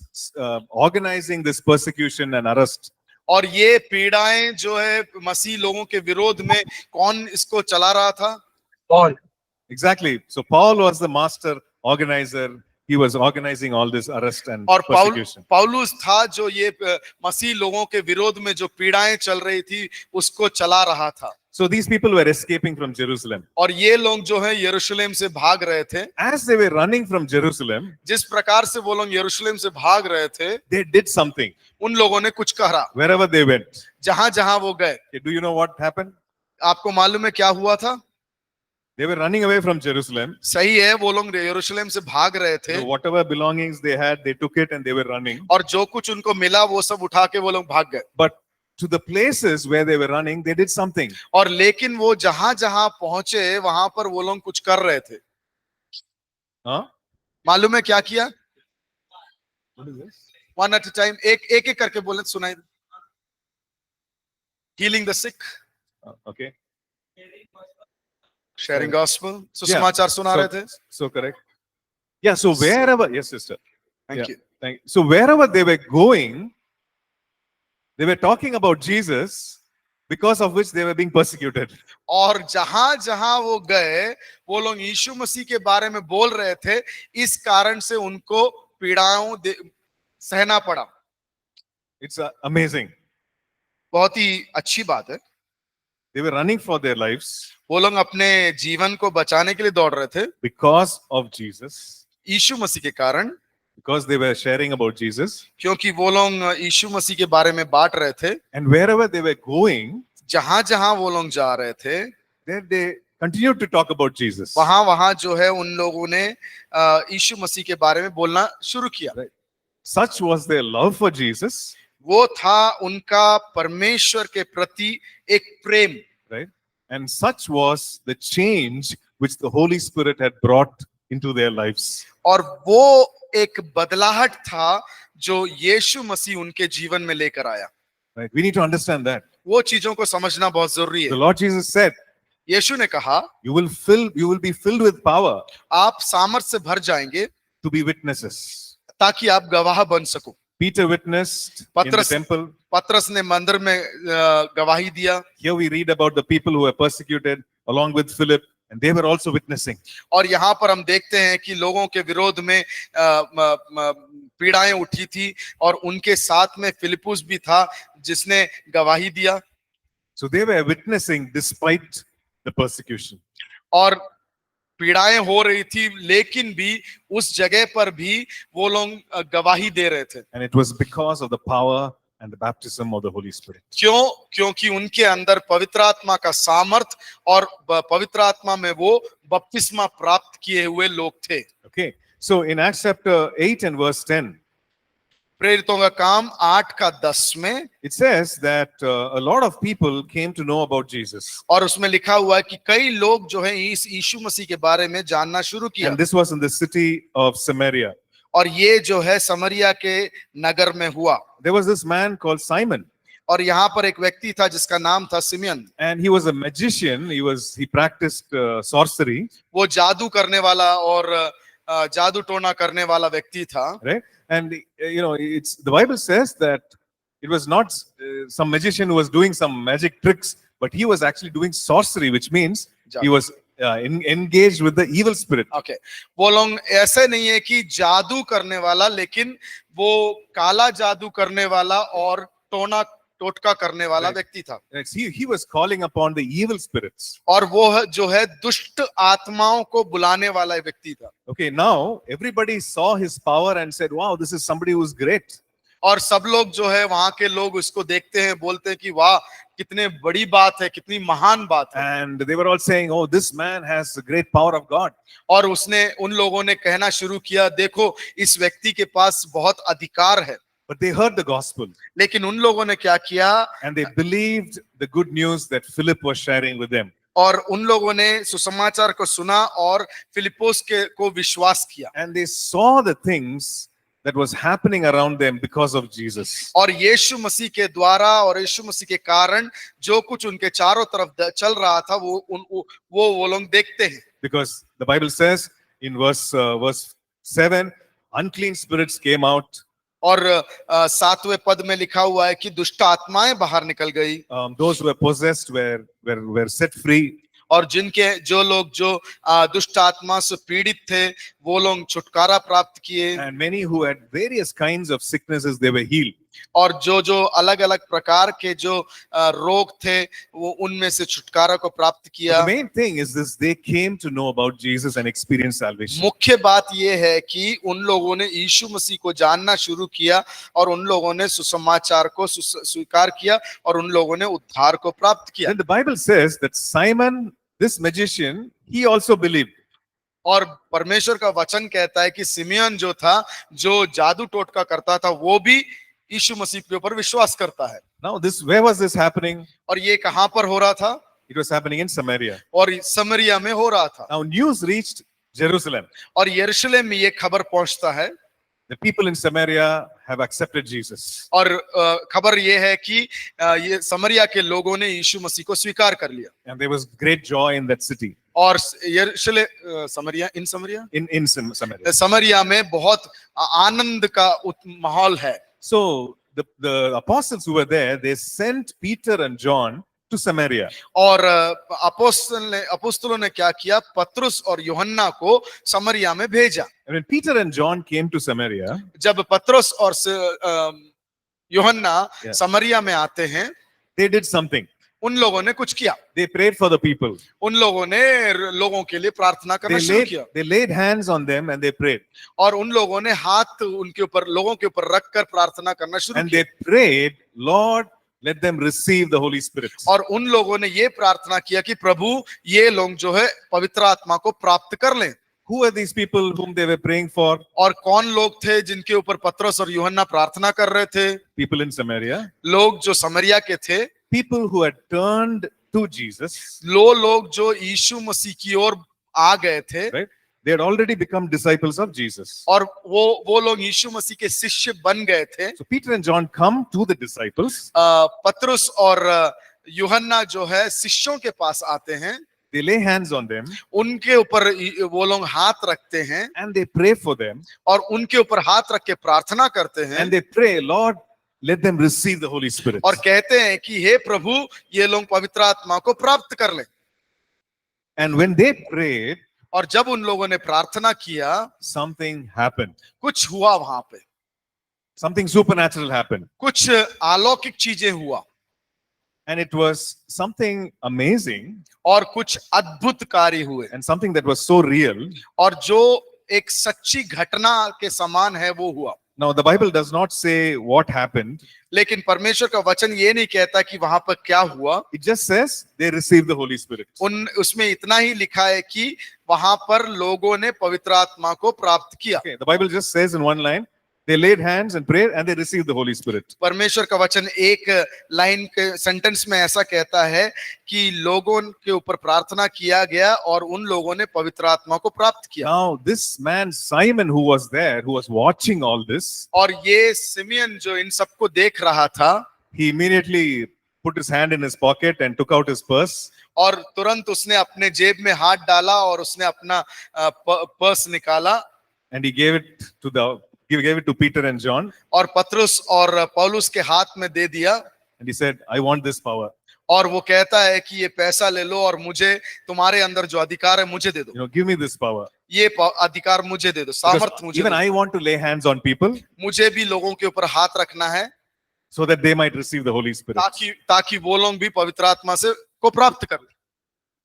organizing this persecution and arrest? और ये पीड़ाएं जो है मसीह लोगों के विरोध में कौन इसको चला रहा था? Paul. Exactly. So Paul was the master organizer. He was organizing all this arrest and और persecution. पौलुस था जो ये मसीह लोगों के विरोध में जो पीड़ाएं चल रही थी उसको चला रहा था। So these people were escaping from Jerusalem. और ये लोग जो है यरूशलेम से भाग रहे थे। As they were running from Jerusalem, जिस प्रकार से वो लोग यरूशलेम से भाग रहे थे, they did something उन लोगों ने कुछ कहा wherever they went. जहां जहां वो गए। Okay, do you know what happened? आपको मालूम है क्या हुआ था? They were running away from Jerusalem. सही है, वो लोग यरूशलेम से भाग रहे थे, So whatever belongings they had, they took it and they were running. और जो कुछ उनको मिला वो सब उठा के वो लोग भाग गए। But to the places where they were running, they did something. और लेकिन वो जहां जहां पहुंचे वहां पर वो लोग कुछ कर रहे थे। Huh? मालूम है क्या किया? What is this? One at a time, एक करके बोले, सुनाई। Healing the sick, Okay. Sharing gospel, Yeah. समाचार सुना रहे थे। So correct. Yeah. So wherever, yes, sister. Thank Yeah. You. So wherever they were going, they were talking about Jesus, because of which they were being persecuted. और जहां जहां वो गए वो लोग यीशु मसीह के बारे में बोल रहे थे, इस कारण से उनको पीड़ाओं सहना पड़ा। It's amazing. बहुत ही अच्छी बात है। They were running for their lives वो लोग अपने जीवन को बचाने के लिए दौड़ रहे थे because of Jesus, यीशु मसीह के कारण, because they were sharing about Jesus. क्योंकि वो लोग यीशु मसीह के बारे में बांट रहे थे। And wherever they were going, जहां जहां वो लोग जा रहे थे there they continued to talk about Jesus. वहां वहां जो है उन लोगों ने यीशु मसीह के बारे में बोलना शुरू किया। Such was their love for Jesus, वो था उनका परमेश्वर के प्रति एक प्रेम, right? And such was the change which the Holy Spirit had brought into their lives. और वो एक बदलाहट था जो यीशु मसीह उनके जीवन में लेकर आया। Right? We need to understand that. वो चीजों को समझना बहुत जरूरी The है। Lord Jesus said, यीशु ने कहा, you will be filled with power आप सामर्थ से भर जाएंगे to be witnesses. ताकि आप गवाह बन सको। Peter witnessed in the Patras- temple. पतरस ने मंदिर में गवाही दिया। Here we read about the people who were persecuted along with Philip, and they were also witnessing. और यहाँ पर हम देखते हैं कि लोगों के विरोध में पीड़ाएं उठी थी और उनके साथ में फिलिपुस भी था जिसने गवाही दिया। So they were witnessing despite the persecution. और पीड़ाएं हो रही थी लेकिन भी उस जगह पर भी वो लोग गवाही दे रहे थे। And it was because of the power and the baptism of the Holy Spirit. क्यों? क्योंकि उनके अंदर पवित्र आत्मा का सामर्थ और पवित्र आत्मा में वो बपतिस्मा प्राप्त किए हुए लोग थे। Okay. So in Acts chapter 8 and verse 10, प्रेरितों का काम 8 का 10 में it says that a lot of people came to know about Jesus. और उसमें लिखा हुआ है कि कई लोग जो है इस यीशु मसीह के बारे में जानना शुरू किया। And this was in the city of Samaria. और ये जो है समरिया के नगर में हुआ। There was this man called Simon, और यहाँ पर एक व्यक्ति था जिसका नाम था simian. and he was a magician. He practiced sorcery, वो जादू करने वाला और जादू टोना करने वाला व्यक्ति था। right? And the Bible says that it was not some magician who was doing some magic tricks, but he was actually doing sorcery, which means he was engaged with the evil spirit. Okay, वो लोग ऐसे नहीं है कि जादू करने वाला, लेकिन वो काला जादू करने वाला और टोटका करने वाला व्यक्ति था। He was calling upon the evil spirits. और वो जो है दुष्ट आत्माओं को बुलाने वाला व्यक्ति था। Okay, now everybody saw his power and said, wow, this is somebody who's great. और सब लोग जो है वहां के लोग उसको देखते हैं, बोलते हैं कि वाह कितने बड़ी बात है, कितनी महान बात है। And they were all saying, oh, this man has the great power of God. और उन लोगों ने कहना शुरू किया, देखो इस व्यक्ति के पास बहुत अधिकार है। But they heard the gospel. लेकिन उन लोगों ने क्या किया? And they believed the good news that Philip was sharing with them. और उन लोगों ने सुसमाचार को सुना और फिलिपोस को विश्वास किया। And they saw the things that was happening around them because of Jesus. और यीशु मसीह के द्वारा और यीशु मसीह के कारण जो कुछ उनके चारों तरफ चल रहा था वो लोग देखते हैं। Because the Bible says in verse 7, unclean spirits came out. और 7वें पद में लिखा हुआ है कि दुष्ट आत्माएं बाहर निकल गई। Those who were possessed were set free. और जो लोग दुष्ट आत्मा से पीड़ित थे वो लोग छुटकारा प्राप्त किए। And many who had various kinds of sicknesses, they were healed. और जो अलग अलग प्रकार के जो रोग थे वो उनमें से छुटकारा को प्राप्त किया। The main thing is this: they came to know about Jesus and experience salvation. मुख्य बात ये है कि उन लोगों ने यीशु मसीह को जानना शुरू किया और उन लोगों ने सुसमाचार को स्वीकार किया और उन लोगों ने उद्धार को प्राप्त किया। Then the Bible says that Simon, this magician, he also believed. और परमेश्वर का वचन कहता है कि सिमियन जो था, जो जादू टोटका करता था, वो भी यीशु मसीह के ऊपर विश्वास करता है। Now where was this happening? और ये कहां पर हो रहा था? It was happening in Samaria. और समरिया में हो रहा था। Now news reached Jerusalem. और यरूशलेम में ये खबर पहुंचता है, The people in Samaria have accepted Jesus. और खबर ये है कि ये समरिया के लोगों ने यीशु मसीह को स्वीकार कर लिया। And there was great joy in that city. और समरिया in Samaria. समरिया में बहुत आनंद का माहौल है। So the apostles who were there, they sent Peter and John to Samaria. और अपोस्तलों ने क्या किया? पतरस और यूहन्ना को समरिया में भेजा। And when Peter and John came to Samaria, जब पतरस और यूहन्ना समरिया में आते हैं, they did something. उन लोगों ने कुछ किया, They prayed for the people. उन लोगों ने लोगों के लिए प्रार्थना करना शुरू किया They laid hands on them and they prayed. और उन लोगों ने हाथ उनके ऊपर, लोगों के ऊपर रखकर प्रार्थना करना शुरू And किया they prayed, Lord, let them receive the Holy Spirit. और उन लोगों ने ये प्रार्थना किया कि प्रभु ये लोग जो है पवित्र आत्मा को प्राप्त कर लें। Who are these people whom they were praying for? और कौन लोग थे जिनके ऊपर पतरस और यूहन्ना प्रार्थना कर रहे थे? People in Samaria. लोग जो समरिया के थे, People who had turned to Jesus. लोग जो यीशु मसीह की ओर आ गए थे, Right? They had already become disciples of Jesus. और वो लोग यीशु मसीह के शिष्य बन गए थे। So Peter and John come to the disciples. पतरस और यूहन्ना जो है शिष्यों के पास आते हैं, They lay hands on them उनके ऊपर वो लोग हाथ रखते हैं and they pray for them. और उनके ऊपर हाथ रख के प्रार्थना करते हैं And they pray, Lord, let them receive the Holy Spirit. और कहते हैं कि हे प्रभु ये लोग पवित्र आत्मा को प्राप्त कर लें। And when they prayed, और जब उन लोगों ने प्रार्थना किया, something happened. कुछ हुआ वहां पे, Something supernatural happened. कुछ अलौकिक चीजें हुआ And it was something amazing और कुछ अद्भुत कार्य हुए and something that was so real. और जो एक सच्ची घटना के समान है वो हुआ। Now, the Bible does not say what happened. लेकिन परमेश्वर का वचन ये नहीं कहता कि वहां पर क्या हुआ, It just says they received the Holy Spirit. उसमें इतना ही लिखा है कि वहां पर लोगों ने पवित्र आत्मा को प्राप्त किया। Okay, the Bible just says in one line, they laid hands and prayed and they received the Holy Spirit. परमेश्वर का वचन एक लाइन के सेंटेंस में ऐसा कहता है कि लोगों के ऊपर प्रार्थना किया गया और उन लोगों ने पवित्र आत्मा को प्राप्त किया। Now, this man Simon who was there, who was watching all this, और ये सिमियन जो इन सबको देख रहा था, he immediately put his hand in his pocket and took out his purse. और तुरंत उसने अपने जेब में हाथ डाला और उसने अपना पर्स निकाला And he gave it to Peter and John. और पतरस और पौलुस के हाथ में दे दिया And he said, I want this power. और वो कहता है कि ये पैसा ले लो और मुझे तुम्हारे अंदर जो अधिकार है मुझे दे दो, Give me this power. ये अधिकार मुझे दे दो, Because सामर्थ मुझे even दो। I want to lay hands on people मुझे भी लोगों के ऊपर हाथ रखना है so that they might receive the Holy Spirit. ताकि वो लोग भी पवित्र आत्मा से को प्राप्त कर ले।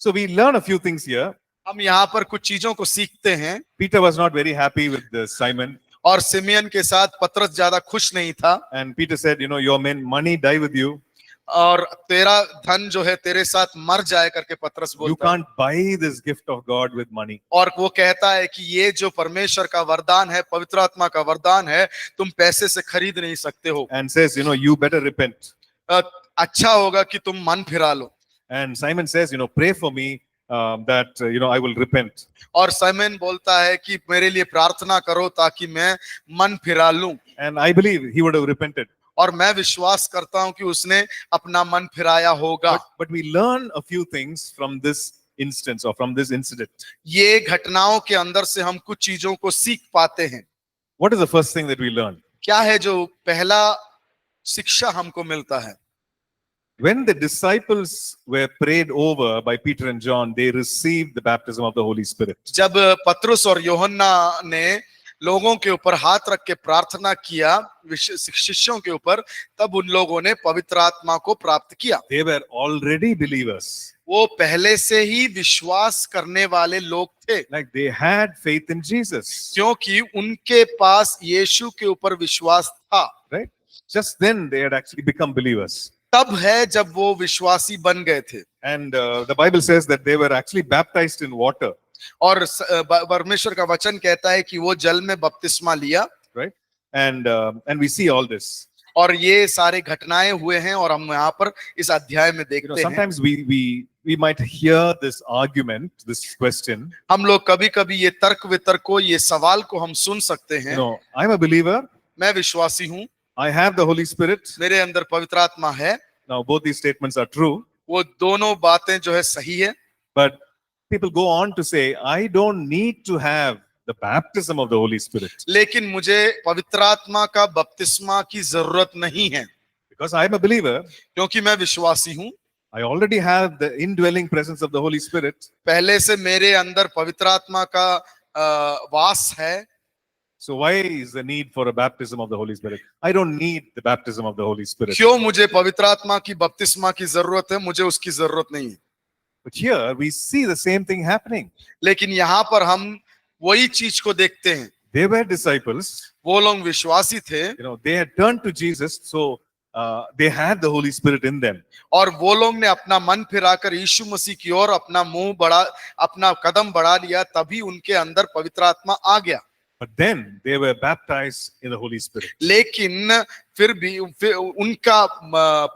So we learn a few things here. हम यहाँ पर कुछ चीजों को सीखते हैं। Peter was not very happy with Simon. और सिमियन के साथ पतरस ज्यादा खुश नहीं था। And Peter said, your money die with you. और तेरा धन जो है तेरे साथ मर जाए करके पतरस You बोलता है। can't buy this gift of God with money. और वो कहता है कि ये जो परमेश्वर का वरदान है, पवित्र आत्मा का वरदान है, तुम पैसे से खरीद नहीं सकते हो। And says, you better repent. अच्छा होगा कि तुम मन फिरा लो। And Simon says, pray for me that, I will repent. और साइमन बोलता है कि मेरे लिए प्रार्थना करो ताकि मैं मन फिरा लूं। And I believe he would have repented. और मैं विश्वास करता हूं कि उसने अपना मन फिराया होगा। But we learn a few things from this instance or from this incident. ये घटनाओं के अंदर से हम कुछ चीजों को सीख पाते हैं। What is the first thing that we learn? क्या है जो पहला शिक्षा हमको मिलता है? When the disciples were prayed over by Peter and John, they received the baptism of the Holy Spirit. जब पतरस और यूहन्ना ने लोगों के ऊपर हाथ रख के प्रार्थना किया शिष्यों के ऊपर, तब उन लोगों ने पवित्र आत्मा को प्राप्त किया। They were already believers. वो पहले से ही विश्वास करने वाले लोग थे। Like they had faith in Jesus. क्योंकि उनके पास यीशु के ऊपर विश्वास था। Right? Just then they had actually become believers. तब है जब वो विश्वासी बन गए थे। And the Bible says that they were actually baptized in water. और परमेश्वर का वचन कहता है कि वो जल में बपतिस्मा लिया। Right? And we see all this. और ये सारे घटनाएं हुए हैं और हम यहाँ पर इस अध्याय में देखते हैं। Sometimes we might hear this argument, this question. हम लोग कभी-कभी ये तर्क वितर्क को, ये सवाल को हम सुन सकते हैं। I'm a believer. मैं विश्वासी हूँ। I have the Holy Spirit. मेरे अंदर पवित्र आत्मा है। Now both these statements are true. वो दोनों बातें जो है सही है। But people go on to say, I don't need to have the baptism of the Holy Spirit. लेकिन मुझे पवित्र आत्मा का बपतिस्मा की जरूरत नहीं है। Because I am a believer. क्योंकि मैं विश्वासी हूँ। I already have the indwelling presence of the Holy Spirit. पहले से मेरे अंदर पवित्र आत्मा का वास है। So why is the need for a baptism of the Holy Spirit? I don't need the baptism of the Holy Spirit. क्यों मुझे पवित्र आत्मा की बपतिस्मा की जरूरत है? मुझे उसकी जरूरत नहीं है। But here we see the same thing happening. लेकिन यहाँ पर हम वही चीज को देखते हैं। They were disciples. वो लोग विश्वासी थे They had turned to Jesus, so they had the Holy Spirit in them. और वो लोग ने अपना मन फिराकर यीशु मसीह की ओर अपना कदम बढ़ा लिया, तभी उनके अंदर पवित्र आत्मा आ गया। But then they were baptized in the Holy Spirit. लेकिन फिर उनका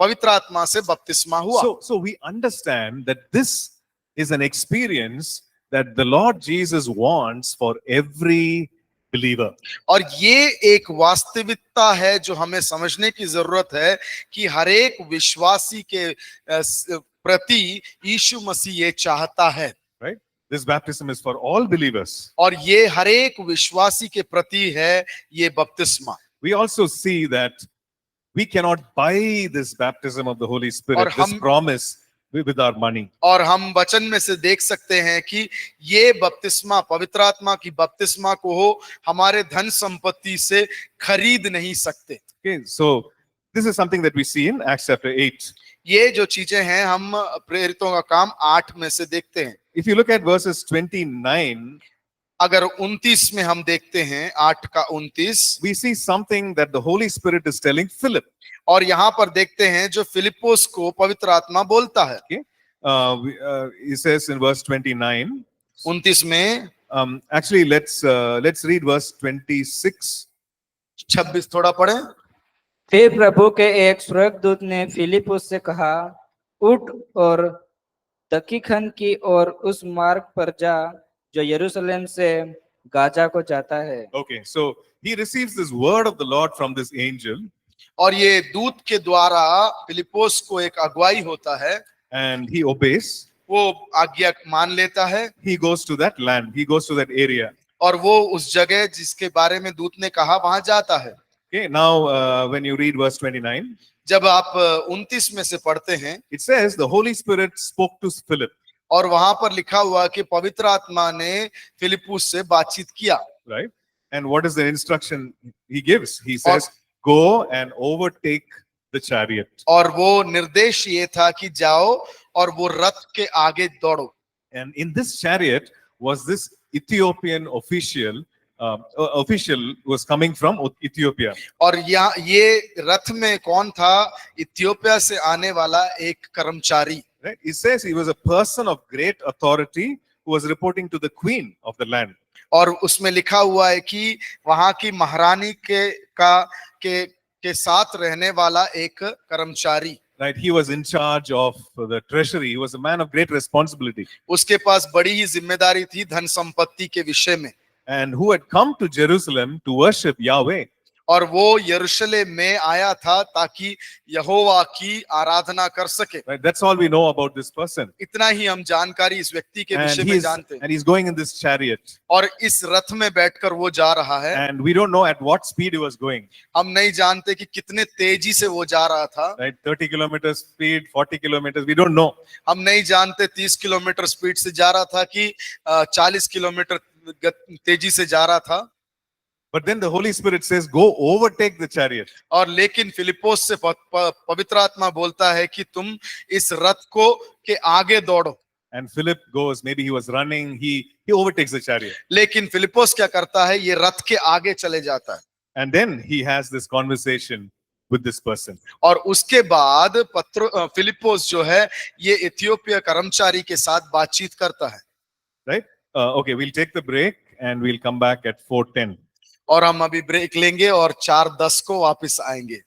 पवित्र आत्मा से बपतिस्मा हुआ। So we understand that this is an experience that the Lord Jesus wants for every believer. और ये एक वास्तविकता है जो हमें समझने की जरूरत है कि हर एक विश्वासी के प्रति यीशु मसीह ये चाहता है। Right? This baptism is for all believers. और ये हर एक विश्वासी के प्रति है ये बपतिस्मा। We also see that we cannot buy this baptism of the Holy Spirit, this promise, with our money. और हम वचन में से देख सकते हैं कि ये बपतिस्मा, पवित्र आत्मा की बपतिस्मा को हो हमारे धन संपत्ति से खरीद नहीं सकते। Okay, so this is something that we see in Acts chapter 8. ये जो चीजें हैं हम प्रेरितों का काम 8 में से देखते हैं। If you look at verses 29, अगर 29 में हम देखते हैं 8 का 29, we see something that the Holy Spirit is telling Philip. और यहाँ पर देखते हैं जो फिलिप्पोस को पवित्र आत्मा बोलता है। Okay, he says in verse 29. 29 में actually let's read verse 26. 26 थोड़ा पढ़े। फिर प्रभु के एक स्वर्गदूत ने फिलिप्पुस से कहा, उठ और दक्षिण की ओर उस मार्ग पर जा जो यरूशलेम से गाजा को जाता है। Okay, so he receives this word of the Lord from this angel. और ये दूत के द्वारा फिलिप्पोस को एक अगुवाई होता है। And he obeys. वो आज्ञा मान लेता है। He goes to that land. He goes to that area. और वो उस जगह जिसके बारे में दूत ने कहा वहां जाता है। Okay, now when you read verse 29, जब आप 29 में से पढ़ते हैं, it says the Holy Spirit spoke to Philip. और वहां पर लिखा हुआ कि पवित्र आत्मा ने फिलिप्पुस से बातचीत किया। Right? And what is the instruction he gives? He says, go and overtake the chariot. और वो निर्देश ये था कि जाओ और वो रथ के आगे दौड़ो। And in this chariot was this Ethiopian official was coming from Ethiopia. और ये रथ में कौन था? इथियोपिया से आने वाला एक कर्मचारी। Right? It says he was a person of great authority who was reporting to the queen of the land. और उसमें लिखा हुआ है कि वहां की महारानी के साथ रहने वाला एक कर्मचारी। Right? He was in charge of the treasury. He was a man of great responsibility. उसके पास बड़ी ही जिम्मेदारी थी धन संपत्ति के विषय में। And who had come to Jerusalem to worship Yahweh. और वो यरूशलेम में आया था ताकि यहोवा की आराधना कर सके। Right? That's all we know about this person. इतना ही हम जानकारी इस व्यक्ति के विषय में जानते हैं। And he's going in this chariot. और इस रथ में बैठकर वो जा रहा है। And we don't know at what speed he was going. हम नहीं जानते कि कितने तेजी से वो जा रहा था। Right? 30 kilometers speed, 40 kilometers, we don't know. हम नहीं जानते 30 किलोमीटर स्पीड से जा रहा था कि 40 किलोमीटर तेजी से जा रहा था। But then the Holy Spirit says, go overtake the chariot. और लेकिन फिलिप्पोस से पवित्र आत्मा बोलता है कि तुम इस रथ को के आगे दौड़ो। And Philip goes, maybe he was running, he overtakes the chariot. लेकिन फिलिप्पोस क्या करता है? ये रथ के आगे चले जाता है। And then he has this conversation with this person. और उसके बाद फिलिप्पोस जो है ये इथियोपिया कर्मचारी के साथ बातचीत करता है। Right? Okay, we'll take the break and we'll come back at 4:10. और हम अभी ब्रेक लेंगे और 4:10 को वापस आएंगे।